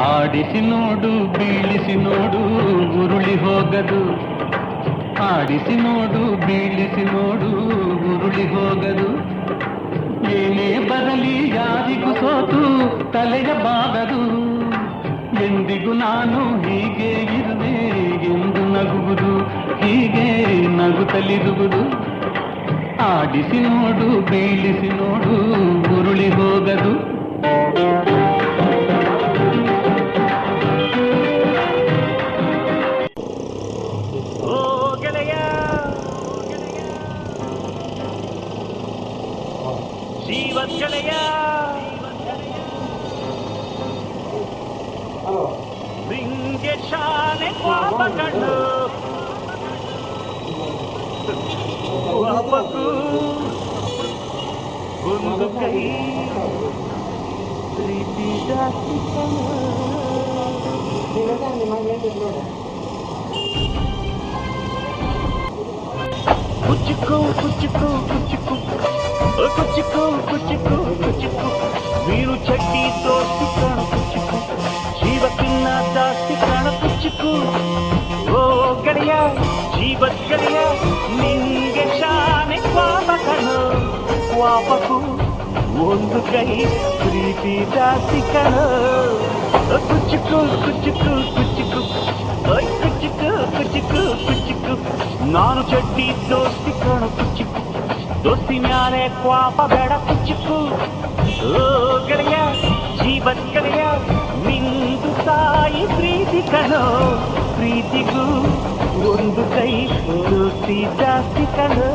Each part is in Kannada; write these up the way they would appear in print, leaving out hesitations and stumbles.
ಆಡಿಸಿ ನೋಡು ಬೀಳಿಸಿ ನೋಡು ಉರುಳಿ ಹೋಗದು. ಆಡಿಸಿ ನೋಡು ಬೀಳಿಸಿ ನೋಡು ಉರುಳಿ ಹೋಗದು. ಏನೇ ಬರಲಿ ಯಾರಿಗೂ ಸೋತು ತಲೆಯ ಬಾಗದು. ಎಂದಿಗೂ ನಾನು ಹೀಗೆ ಇರುವೆ ಎಂದು ನಗುವುದು, ಹೀಗೆ ನಗುತ್ತಲಿರುವುದು. ಆಡಿಸಿ ನೋಡು ಬೀಳಿಸಿ ನೋಡು ಉರುಳಿ ಹೋಗದು. ಜೀವತ್ಗೆಳೆಯ ನಿಂಗೆ ಶಾನೆ ಪಾಪಗಳು ಪಾಪಕ್ಕೂ ಒಂದು ಕೈ ಪ್ರೀತಿ ಜಾಸ್ತಿ ಕುಚ್ಚಿಕ್ಕೋ ಕುಚ್ಚಿಕ್ಕೋ ಕುಚ್ಚಿಕ್ಕೋ ಕುಚ್ಚಿಕ್ಕೋ ಕುಚ್ಚಿಕ್ಕೋ ಕುಚ್ಚಿಕ್ಕೋ ನೀನು ಚಡ್ಡಿ ದೋಸ್ತಿ ಕಾಣ ಕುಚ್ಚಿಕ್ಕೋ ಜೀವಕ್ಕಿನ್ನ ಜಾಸ್ತಿ ಕಾಣ ಕುಚ್ಚಿಕ್ಕೋ. ಓ ಗೆಳೆಯ ಜೀವದ ಗೆಳೆಯ ನಿಂಗೆ ಶಾನೆ ಪಾಪ ಕಣೋ ಪಾಪಕ್ಕೂ ಒಂದು ಕೈ ಪ್ರೀತಿ ಜಾಸ್ತಿ ಕಣೋ. ಕುಚ್ಚಿಕ್ಕೋ ಕುಚ್ಚಿಕ್ಕೋ ಕುಚ್ಚಿಕ್ಕೋ ಕುಚ್ಚಿಕ್ಕೋ ಕುಚ್ಚಿಕ್ಕೋ ಕುಚ್ಚಿಕ್ಕೋ ನಾನು ಚಡ್ಡಿ ದೋಸ್ತಿ ಕಾಣ ಕುಚ್ಚಿಕ್ಕೋ ದೋಸ್ತಿ ಮ್ಯಾಲೆ ಕ್ವಾಪ ಬೇಡ ಕುಚ್ಚಿಕ್ಕೋ. ಓ ಗೆಳೆಯ ಜೀವದ ಗೆಳೆಯ ನಿಂದು ತಾಯಿ ಪ್ರೀತಿ ಕಣೋ ಪ್ರೀತಿಗೂ ಒಂದು ಕೈ ದೋಸ್ತಿ ಜಾಸ್ತಿ ಕಣೋ.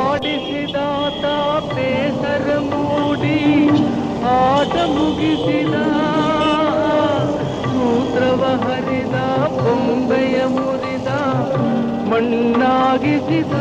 ಆಡಿಸಿದಾತ ಬೇಸರ ಮೂಡಿ ಆಟ ಮುಗಿಸಿದ, ಸೂತ್ರವ ಹರಿದ ಬೊಂಬೆಯ ಮುರಿದ ಮಣ್ಣಾಗಿಸಿದ.